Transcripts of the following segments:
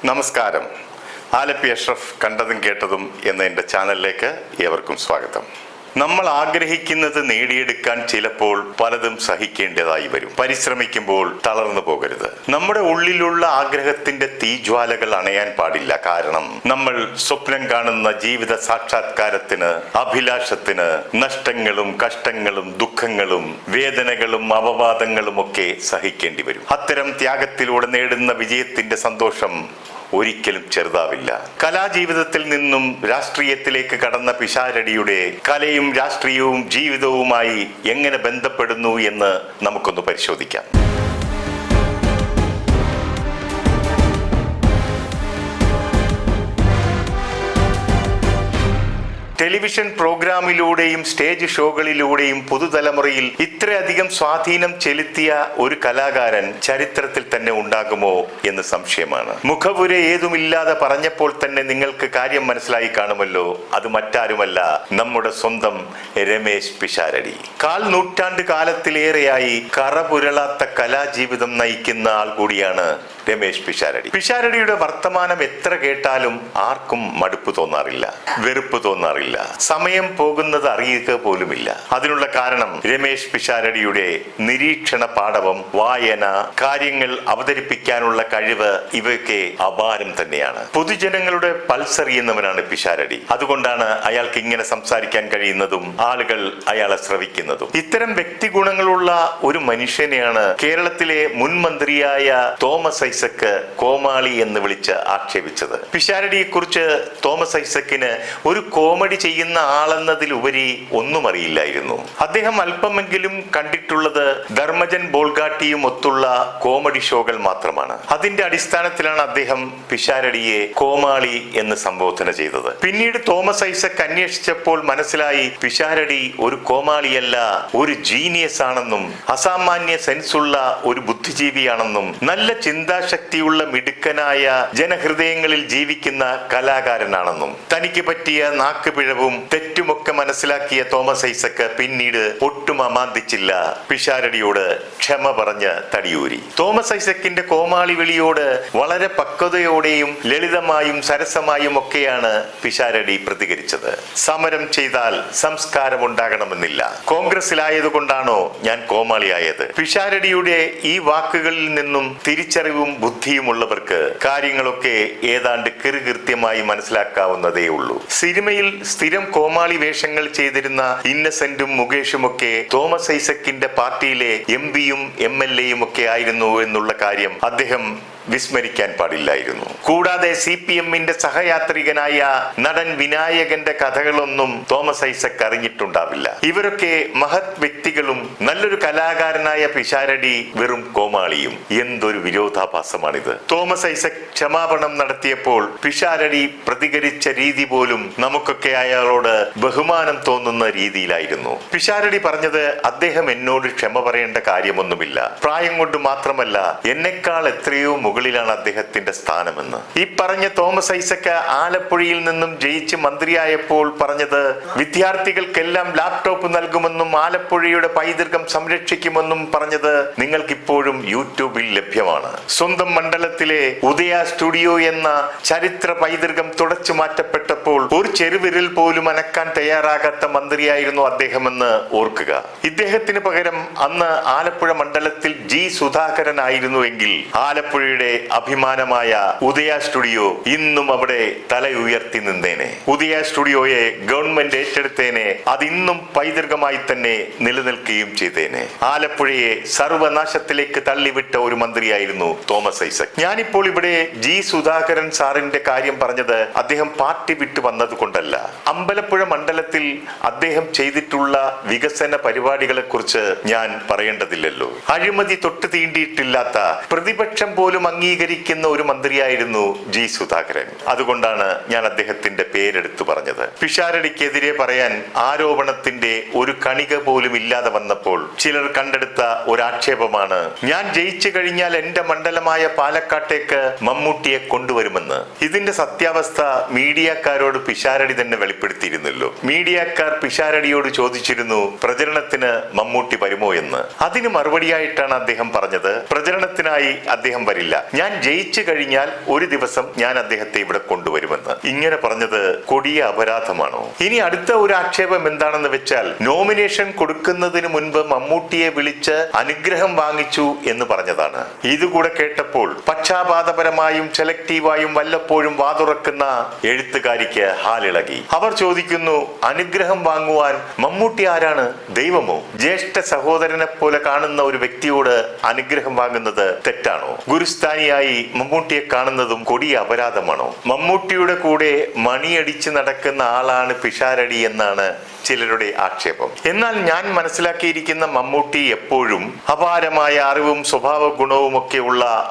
നമസ്കാരം. ആലപ്പി അഷ്റഫ് കണ്ടതും കേട്ടതും എന്ന എൻ്റെ ചാനലിലേക്ക് ഏവർക്കും സ്വാഗതം. നമ്മൾ ആഗ്രഹിക്കുന്നത് നേടിയെടുക്കാൻ ചിലപ്പോൾ പലതും സഹിക്കേണ്ടതായി വരും. പരിശ്രമിക്കുമ്പോൾ തളർന്നു പോകരുത്. നമ്മുടെ ഉള്ളിലുള്ള ആഗ്രഹത്തിന്റെ തീജ്വാലകൾ അണയാൻ പാടില്ല. കാരണം നമ്മൾ സ്വപ്നം കാണുന്ന ജീവിത സാക്ഷാത്കാരത്തിന്, അഭിലാഷത്തിന് നഷ്ടങ്ങളും കഷ്ടങ്ങളും ദുഃഖങ്ങളും വേദനകളും അപവാദങ്ങളും ഒക്കെ സഹിക്കേണ്ടി വരും. അത്തരം ത്യാഗത്തിലൂടെ നേടുന്ന വിജയത്തിന്റെ സന്തോഷം ഒരിക്കലും ചെറുതാവില്ല. കലാജീവിതത്തിൽ നിന്നും രാഷ്ട്രീയത്തിലേക്ക് കടന്ന പിഷാരടിയുടെ കലയും രാഷ്ട്രീയവും ജീവിതവുമായി എങ്ങനെ ബന്ധപ്പെടുന്നു എന്ന് നമുക്കൊന്ന് പരിശോധിക്കാം. ടെലിവിഷൻ പ്രോഗ്രാമിലൂടെയും സ്റ്റേജ് ഷോകളിലൂടെയും പുതുതലമുറയിൽ ഇത്രയധികം സ്വാധീനം ചെലുത്തിയ ഒരു കലാകാരൻ ചരിത്രത്തിൽ തന്നെ ഉണ്ടാകുമോ എന്ന് സംശയമാണ്. മുഖപുര ഏതുമില്ലാതെ പറഞ്ഞപ്പോൾ തന്നെ നിങ്ങൾക്ക് കാര്യം മനസ്സിലായി കാണുമല്ലോ. അത് മറ്റാരുമല്ല, നമ്മുടെ സ്വന്തം രമേശ് പിഷാരടി. 1/4 നൂറ്റാണ്ട് കാലത്തിലേറെയായി കറപുരളാത്ത കലാജീവിതം നയിക്കുന്ന ആൾ കൂടിയാണ് രമേശ് പിഷാരടി. പിഷാരടിയുടെ വർത്തമാനം എത്ര കേട്ടാലും ആർക്കും മടുപ്പ് തോന്നാറില്ല, വെറുപ്പ് തോന്നാറില്ല, സമയം പോകുന്നത് അറിയുക പോലുമില്ല. അതിനുള്ള കാരണം രമേശ് പിഷാരടിയുടെ നിരീക്ഷണ പാടവം, വായന, കാര്യങ്ങൾ അവതരിപ്പിക്കാനുള്ള കഴിവ് ഇവയൊക്കെ അപാരം തന്നെയാണ്. പൊതുജനങ്ങളുടെ പൾസ് അറിയുന്നവനാണ് പിഷാരടി. അതുകൊണ്ടാണ് അയാൾക്ക് ഇങ്ങനെ സംസാരിക്കാൻ കഴിയുന്നതും ആളുകൾ അയാളെ ശ്രവിക്കുന്നതും. ഇത്തരം വ്യക്തിഗുണങ്ങളുള്ള ഒരു മനുഷ്യനെയാണ് കേരളത്തിലെ മുൻ മന്ത്രിയായ തോമസ് ഐസക് കോമാളി എന്ന് വിളിച്ച് ആക്ഷേപിച്ചത്. പിഷാരടിയെ കുറിച്ച് തോമസ് ഐസക്കിന് ഒരു കോമഡി ചെയ്യുന്ന ആളെന്നതിലുപരി ഒന്നും അറിയില്ലായിരുന്നു. അദ്ദേഹം അല്പമെങ്കിലും കണ്ടിട്ടുള്ളത് ധർമ്മജൻ ബോൾഗാട്ടിയും ഒത്തുള്ള കോമഡി ഷോകൾ മാത്രമാണ്. അതിന്റെ അടിസ്ഥാനത്തിലാണ് അദ്ദേഹം പിഷാരടിയെ കോമാളി എന്ന് സംബോധന ചെയ്തത്. പിന്നീട് തോമസ് ഐസക് അന്വേഷിച്ചപ്പോൾ മനസ്സിലായി പിഷാരടി ഒരു കോമാളിയല്ല, ഒരു ജീനിയസ് ആണെന്നും അസാമാന്യ സെൻസുള്ള ഒരു ബുദ്ധിജീവിയാണെന്നും നല്ല ചിന്താശക്തിയുള്ള മിടുക്കനായ ജനഹൃദയങ്ങളിൽ ജീവിക്കുന്ന കലാകാരനാണെന്നും. തനിക്ക് പറ്റിയ നാക്കുപിഴവും തെറ്റുമൊക്കെ മനസ്സിലാക്കിയ തോമസ് ഐസക് പിന്നീട് ഒട്ടും അമാന്തിച്ചില്ല. പിഷാരടിയോട് ക്ഷമ പറഞ്ഞ് തടിയൂരി. തോമസ് ഐസക്കിന്റെ കോമാളി വിളിയോട് വളരെ പക്വതയോടെയും ലളിതമായും സരസമായും ഒക്കെയാണ് പിഷാരടി പ്രതികരിച്ചത്. സമരം ചെയ്താൽ സംസ്കാരം ഉണ്ടാകണമെന്നില്ല. കോൺഗ്രസിലായതുകൊണ്ടാണോ ഞാൻ കോമാളിയായത്? പിഷാരടിയുടെ ഈ വാക്കുകളിൽ നിന്നും തിരിച്ചറിവും ബുദ്ധിയുമുള്ളവർക്ക് കാര്യങ്ങളൊക്കെ ഏതാണ്ട് കൃത്യമായി മനസ്സിലാക്കാവുന്നതേ ഉള്ളൂ. സിനിമയിൽ സ്ഥിരം കോമാളി വേഷങ്ങൾ ചെയ്തിരുന്ന ഇന്നസെന്റും മുകേഷും ഒക്കെ തോമസ് ഐസക്കിന്റെ പാർട്ടിയിലെ എംപിയും MLA-യും ഒക്കെ ആയിരുന്നു എന്നുള്ള കാര്യം അദ്ദേഹം വിസ്മരിക്കാൻ പാടില്ലായിരുന്നു. കൂടാതെ CPM-ന്റെ സഹയാത്രികനായ നടൻ വിനായകന്റെ കഥകളൊന്നും തോമസ് ഐസക് അറിഞ്ഞിട്ടുണ്ടാവില്ല. ഇവരൊക്കെ മഹത് വ്യക്തികളും നല്ലൊരു കലാകാരനായ പിഷാരടി വെറും കോമാളിയും. എന്തൊരു വിരോധാഭാസമാണിത്. തോമസ് ഐസക് ക്ഷമാപണം നടത്തിയപ്പോൾ പിഷാരടി പ്രതികരിച്ച രീതി പോലും നമുക്കൊക്കെ അയാളോട് ബഹുമാനം തോന്നുന്ന രീതിയിലായിരുന്നു. പിഷാരടി പറഞ്ഞത്, അദ്ദേഹം എന്നോട് ക്ഷമ പറയേണ്ട കാര്യമൊന്നുമില്ല, പ്രായം കൊണ്ട് മാത്രമല്ല എന്നെക്കാൾ എത്രയോ മുകളിലാണ് അദ്ദേഹത്തിന്റെ സ്ഥാനമെന്ന്. ഈ പറഞ്ഞ തോമസ് ഐസക് ആലപ്പുഴയിൽ നിന്നും ജയിച്ച് മന്ത്രിയായപ്പോൾ പറഞ്ഞത് വിദ്യാർത്ഥികൾക്കെല്ലാം ലാപ്ടോപ്പ് നൽകുമെന്നും ആലപ്പുഴയുടെ പൈതൃകം സംരക്ഷിക്കുമെന്നും പറഞ്ഞത് നിങ്ങൾക്കിപ്പോഴും യൂട്യൂബിൽ ലഭ്യമാണ്. സ്വന്തം മണ്ഡലത്തിലെ ഉദയ സ്റ്റുഡിയോ എന്ന ചരിത്ര പൈതൃകം തുടച്ചു മാറ്റപ്പെട്ടപ്പോൾ ഒരു ചെറുവിരൽ പോലും അനക്കാൻ തയ്യാറാകാത്ത മന്ത്രിയായിരുന്നു അദ്ദേഹമെന്ന് ഓർക്കുക. ഇദ്ദേഹത്തിന് പകരം അന്ന് ആലപ്പുഴ മണ്ഡലത്തിൽ G. സുധാകരൻ ആയിരുന്നുവെങ്കിൽ ആലപ്പുഴയുടെ അഭിമാനമായ ഉദയ സ്റ്റുഡിയോ ഇന്നും അവിടെ തല ഉയർത്തി നിന്നേനെ. ഉദയ സ്റ്റുഡിയോയെ ഗവൺമെന്റ് ഏറ്റെടുത്തേനെ. അതിന്നും പൈതൃകമായി തന്നെ നിലനിൽക്കുകയും ചെയ്തേനെ. ആലപ്പുഴയെ സർവനാശത്തിലേക്ക് തള്ളിവിട്ട ഒരു മന്ത്രിയായിരുന്നു തോമസ് ഐസക്. ഞാനിപ്പോൾ ഇവിടെ G. സുധാകരൻ സാറിന്റെ കാര്യം പറഞ്ഞത് അദ്ദേഹം പാർട്ടി വിട്ടു വന്നത് കൊണ്ടല്ല. അമ്പലപ്പുഴ മണ്ഡലത്തിൽ അദ്ദേഹം ചെയ്തിട്ടുള്ള വികസന പരിപാടികളെ കുറിച്ച് ഞാൻ പറയേണ്ടതില്ലല്ലോ. അഴിമതി തൊട്ട് തീണ്ടിയിട്ടില്ലാത്ത, പ്രതിപക്ഷം പോലും അംഗീകരിക്കുന്ന ഒരു മന്ത്രിയായിരുന്നു G. സുധാകരൻ. അതുകൊണ്ടാണ് ഞാൻ അദ്ദേഹത്തിന്റെ പേരെടുത്തു പറഞ്ഞത്. പിഷാരടിക്കെതിരെ പറയാൻ ആരോപണത്തിന്റെ ഒരു കണിക പോലും ഇല്ലാതെ വന്നപ്പോൾ ചിലർ കണ്ടെടുത്ത ഒരു ആക്ഷേപമാണ്, ഞാൻ ജയിച്ചു കഴിഞ്ഞാൽ എന്റെ മണ്ഡലം സ്വന്തമായ പാലക്കാട്ടേക്ക് മമ്മൂട്ടിയെ കൊണ്ടുവരുമെന്ന്. ഇതിന്റെ സത്യാവസ്ഥ മീഡിയക്കാരോട് പിഷാരടി തന്നെ വെളിപ്പെടുത്തിയിരുന്നല്ലോ. മീഡിയക്കാർ പിഷാരടിയോട് ചോദിച്ചിരുന്നു പ്രചരണത്തിന് മമ്മൂട്ടി വരുമോ എന്ന്. അതിന് മറുപടിയായിട്ടാണ് അദ്ദേഹം പറഞ്ഞത് പ്രചരണത്തിനായി അദ്ദേഹം വരില്ല, ഞാൻ ജയിച്ചു കഴിഞ്ഞാൽ ഒരു ദിവസം ഞാൻ അദ്ദേഹത്തെ ഇവിടെ കൊണ്ടുവരുമെന്ന്. ഇങ്ങനെ പറഞ്ഞത് കൊടിയ അപരാധമാണോ? ഇനി അടുത്ത ഒരു ആക്ഷേപം എന്താണെന്ന് വെച്ചാൽ നോമിനേഷൻ കൊടുക്കുന്നതിന് മുൻപ് മമ്മൂട്ടിയെ വിളിച്ച് അനുഗ്രഹം വാങ്ങിച്ചു എന്ന് പറഞ്ഞതാണ്. ഇതുകൂടെ കേട്ടപ്പോൾ പക്ഷാപാതപരമായും സെലക്റ്റീവായും വല്ലപ്പോഴും വാതുറക്കുന്ന എഴുത്തുകാരിക്ക് ഹാലിളകി. അവർ ചോദിക്കുന്നു, അനുഗ്രഹം വാങ്ങുവാൻ മമ്മൂട്ടി ആരാണ്? ദൈവമോ? ജ്യേഷ്ഠ സഹോദരനെ പോലെ കാണുന്ന ഒരു വ്യക്തിയോട് അനുഗ്രഹം വാങ്ങുന്നത് തെറ്റാണോ? ഗുരുസ്ഥാനിയായി മമ്മൂട്ടിയെ കാണുന്നതും കൊടിയ അപരാധമാണോ? മമ്മൂട്ടിയുടെ കൂടെ മണിയടിച്ച് നടക്കുന്ന ആളാണ് പിഷാരടി എന്നാണ് ചിലരുടെ ആക്ഷേപം. എന്നാൽ ഞാൻ മനസ്സിലാക്കിയിരിക്കുന്ന മമ്മൂട്ടി എപ്പോഴും അപാരമായ അറിവും സ്വഭാവ ഗുണവും ഒക്കെ ഉള്ള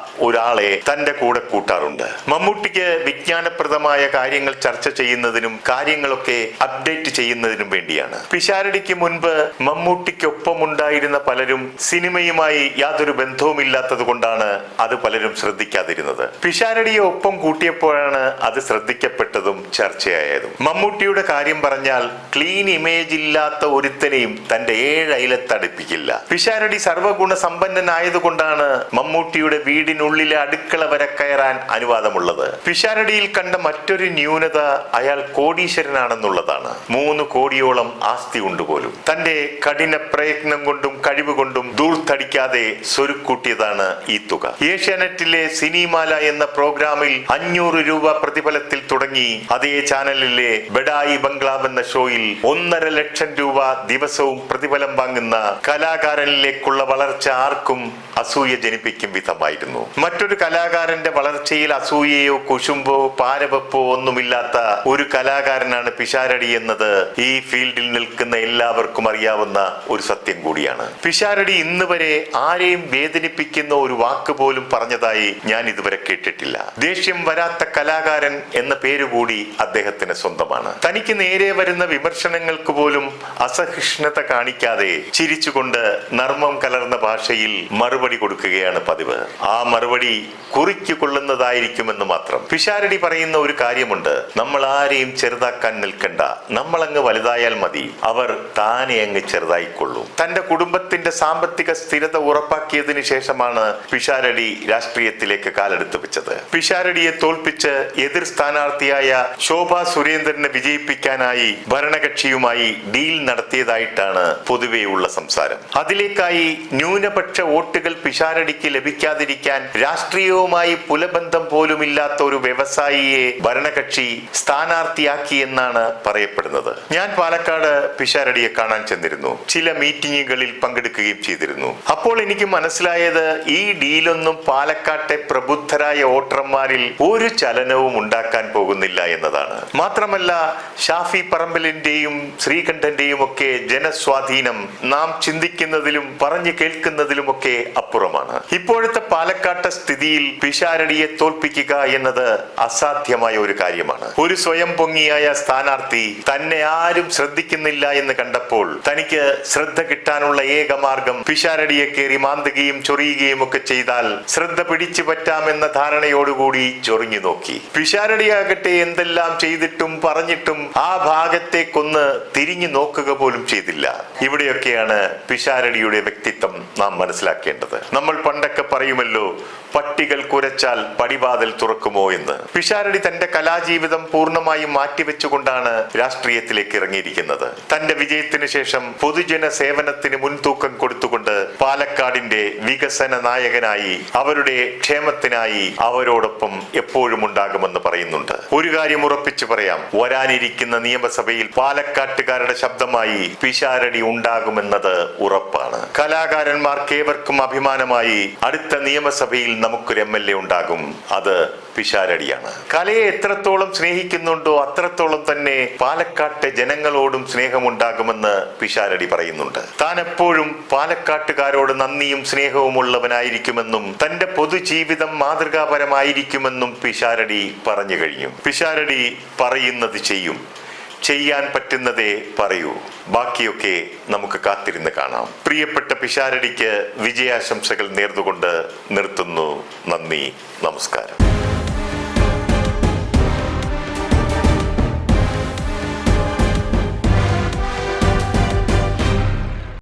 ഒരാളെ തന്റെ കൂടെ കൂട്ടാറുണ്ട്. മമ്മൂട്ടിക്ക് വിജ്ഞാനപ്രദമായ കാര്യങ്ങൾ ചർച്ച ചെയ്യുന്നതിനും കാര്യങ്ങളൊക്കെ അപ്ഡേറ്റ് ചെയ്യുന്നതിനും വേണ്ടിയാണ്. പിഷാരടിക്ക് മുൻപ് മമ്മൂട്ടിക്കൊപ്പം ഉണ്ടായിരുന്ന പലരും സിനിമയുമായി യാതൊരു ബന്ധവുമില്ലാത്തത് കൊണ്ടാണ് അത് പലരും ശ്രദ്ധിക്കാതിരുന്നത്. പിഷാരടിയെ ഒപ്പം കൂട്ടിയപ്പോഴാണ് അത് ശ്രദ്ധിക്കപ്പെട്ടതും ചർച്ചയായതും. മമ്മൂട്ടിയുടെ കാര്യം പറഞ്ഞാൽ ക്ലീൻ ഇമേജ് ഇല്ലാത്ത ഒരുത്തനെയും തന്റെ 7 അയലത്തടുപ്പിക്കില്ല. പിഷാരടി സർവഗുണ സമ്പന്നനായതുകൊണ്ടാണ് മമ്മൂട്ടിയുടെ വീടിനുള്ളിലെ അടുക്കള വരെ കയറാൻ അനുവാദമുള്ളത്. പിഷാരടിയിൽ കണ്ട മറ്റൊരു ന്യൂനത അയാൾ കോടീശ്വരനാണെന്നുള്ളതാണ്. 3 കോടിയോളം ആസ്തി ഉണ്ട് പോലും. തന്റെ കഠിന പ്രയത്നം കൊണ്ടും കഴിവ് കൊണ്ടും ദൂർത്തടിക്കാതെ സ്വരുക്കൂട്ടിയതാണ് ഈ തുക. ഏഷ്യാനെറ്റിലെ സിനിമാല എന്ന പ്രോഗ്രാമിൽ 500 രൂപ പ്രതിഫലത്തിൽ തുടങ്ങി അതേ ചാനലിലെ ബഡായി ബംഗ്ലാവ് എന്ന ഷോയിൽ 1.5 ലക്ഷം രൂപ ദിവസവും പ്രതിഫലം വാങ്ങുന്ന കലാകാരനിലേക്കുള്ള വളർച്ച ആർക്കും അസൂയ ജനിപ്പിക്കും വിധമായിരുന്നു. മറ്റൊരു കലാകാരന്റെ വളർച്ചയിൽ അസൂയയോ കുശുമ്പോ പാരവെപ്പോ ഒന്നുമില്ലാത്ത ഒരു കലാകാരനാണ് പിഷാരടി എന്നത് ഈ ഫീൽഡിൽ നിൽക്കുന്ന എല്ലാവർക്കും അറിയാവുന്ന ഒരു സത്യം കൂടിയാണ്. പിഷാരടി ഇന്ന് വരെ ആരെയും വേദനിപ്പിക്കുന്ന ഒരു വാക്ക് പോലും പറഞ്ഞതായി ഞാൻ ഇതുവരെ കേട്ടിട്ടില്ല. ദേഷ്യം വരാത്ത കലാകാരൻ എന്ന പേരുകൂടി അദ്ദേഹത്തിന് സ്വന്തമാണ്. തനിക്ക് നേരെ വരുന്ന വിമർശനങ്ങൾക്ക് പോലും അസഹിഷ്ണുത കാണിക്കാതെ ചിരിച്ചുകൊണ്ട് നർമ്മം കലർന്ന ഭാഷയിൽ മറുപടി കൊടുക്കുകയാണ് പതിവ്. ആ മറുപടി കുറിക്കു കൊള്ളുന്നതായിരിക്കുമെന്ന് മാത്രം. പിഷാരടി പറയുന്ന ഒരു കാര്യമുണ്ട്, നമ്മൾ ആരെയും ചെറുതാക്കാൻ നിൽക്കണ്ട, നമ്മൾ അങ്ങ് വലുതായാൽ മതി, അവർ താനെ അങ്ങ് ചെറുതായിക്കൊള്ളും. തന്റെ കുടുംബത്തിന്റെ സാമ്പത്തിക സ്ഥിരത ഉറപ്പാക്കിയതിനു ശേഷമാണ് പിഷാരടി രാഷ്ട്രീയത്തിലേക്ക് കാലെടുത്ത് വെച്ചത്. പിഷാരടിയെ തോൽപ്പിച്ച് എതിർ സ്ഥാനാർത്ഥിയായ ശോഭാ സുരേന്ദ്രനെ വിജയിപ്പിക്കാനായി ഭരണകക്ഷിയുമായി ഡീൽ നടത്തിയതായിട്ടാണ് പൊതുവെയുള്ള സംസാരം. അതിലേക്കായി ന്യൂനപക്ഷ വോട്ടുകൾ പിഷാരടിക്ക് ലഭിക്കാതിരിക്കാൻ രാഷ്ട്രീയവുമായി പുലബന്ധം പോലുമില്ലാത്ത ഒരു വ്യവസായിയെ ഭരണകക്ഷി സ്ഥാനാർത്ഥിയാക്കിയെന്നാണ് പറയപ്പെടുന്നത്. ഞാൻ പാലക്കാട് പിഷാരടിയെ കാണാൻ ചെന്നിരുന്നു. ചില മീറ്റിങ്ങുകളിൽ പങ്കെടുക്കുകയും ചെയ്തിരുന്നു. അപ്പോൾ എനിക്ക് മനസ്സിലായത് ഈ ഡീലൊന്നും പാലക്കാട്ടെ പ്രബുദ്ധരായ വോട്ടർമാരിൽ ഒരു ചലനവും ഉണ്ടാക്കാൻ പോകുന്നില്ല എന്നതാണ്. മാത്രമല്ല ഷാഫി പറമ്പലിന്റെയും ശ്രീകണ്ഠന്റെയും ഒക്കെ ജനസ്വാധീനം നാം ചിന്തിക്കുന്നതിലും പറഞ്ഞു കേൾക്കുന്നതിലുമൊക്കെ അപ്പുറമാണ്. ഇപ്പോഴത്തെ പാലക്കാട്ടെ സ്ഥിതിയിൽ പിഷാരടിയെ തോൽപ്പിക്കുക എന്നത് അസാധ്യമായ ഒരു കാര്യമാണ്. ഒരു സ്വയം പൊങ്ങിയായ സ്ഥാനാർത്ഥി തന്നെ ആരും ശ്രദ്ധിക്കുന്നില്ല എന്ന് കണ്ടപ്പോൾ തനിക്ക് ശ്രദ്ധ കിട്ടാനുള്ള ഏക മാർഗം പിഷാരടിയെ കയറി മാന്തുകയും ചൊറിയുകയും ഒക്കെ ചെയ്താൽ ശ്രദ്ധ പിടിച്ചു പറ്റാമെന്ന ധാരണയോടുകൂടി ചൊറിഞ്ഞു നോക്കി. പിഷാരടിയാകട്ടെ എന്തെല്ലാം ചെയ്തിട്ടും പറഞ്ഞിട്ടും ആ ഭാഗത്തേക്കൊന്ന് തിരിഞ്ഞു നോക്കുക പോലും ചെയ്തില്ല. ഇവിടെയൊക്കെയാണ് പിഷാരടിയുടെ വ്യക്തിത്വം നാം മനസ്സിലാക്കേണ്ടത്. നമ്മൾ പണ്ടൊക്കെ പറയുമല്ലോ, പട്ടികൾ കുരച്ചാൽ പടിവാതിൽ തുറക്കുമോ എന്ന്. പിഷാരടി തന്റെ കലാജീവിതം പൂർണ്ണമായും മാറ്റിവെച്ചുകൊണ്ടാണ് രാഷ്ട്രീയത്തിലേക്ക് ഇറങ്ങിയിരിക്കുന്നത്. തന്റെ വിജയത്തിന് ശേഷം പൊതുജന സേവനത്തിന് മുൻതൂക്കം കൊടുത്തുകൊണ്ട് പാലക്കാടിന്റെ വികസന നായകനായി അവരുടെ ക്ഷേമത്തിനായി അവരോടൊപ്പം എപ്പോഴും ഉണ്ടാകുമെന്ന് പറയുന്നുണ്ട്. ഒരു കാര്യം ഉറപ്പിച്ചു പറയാം, വരാനിരിക്കുന്ന നിയമസഭയിൽ പാലക്കാട്ടുകാരുടെ ശബ്ദമായി പിഷാരടി ഉണ്ടാകുമെന്നത് ഉറപ്പാണ്. കലാകാരന്മാർക്കേവർക്കും അഭിമാനമായി അടുത്ത നിയമസഭയിൽ നമുക്കൊരു MLA ഉണ്ടാകും. അത് പിഷാരടിയാണ്. കലയെ എത്രത്തോളം സ്നേഹിക്കുന്നുണ്ടോ അത്രത്തോളം തന്നെ പാലക്കാട്ടെ ജനങ്ങളോടും സ്നേഹമുണ്ടാകുമെന്ന് പിഷാരടി പറയുന്നുണ്ട്. താൻ എപ്പോഴും പാലക്കാട്ടുകാരോട് നന്ദിയും സ്നേഹവും ഉള്ളവനായിരിക്കുമെന്നും തന്റെ പൊതുജീവിതം മാതൃകാപരമായിരിക്കുമെന്നും പിഷാരടി പറഞ്ഞു കഴിഞ്ഞു. പിഷാരടി പറയുന്നത് ചെയ്യും. ചെയ്യാൻ പറ്റുന്നതേ പറയൂ. ബാക്കിയൊക്കെ നമുക്ക് കാത്തിരുന്ന് കാണാം. പ്രിയപ്പെട്ട പിഷാരടിക്ക് വിജയാശംസകൾ നേർന്നുകൊണ്ട് നിർത്തുന്നു. നന്ദി, നമസ്കാരം.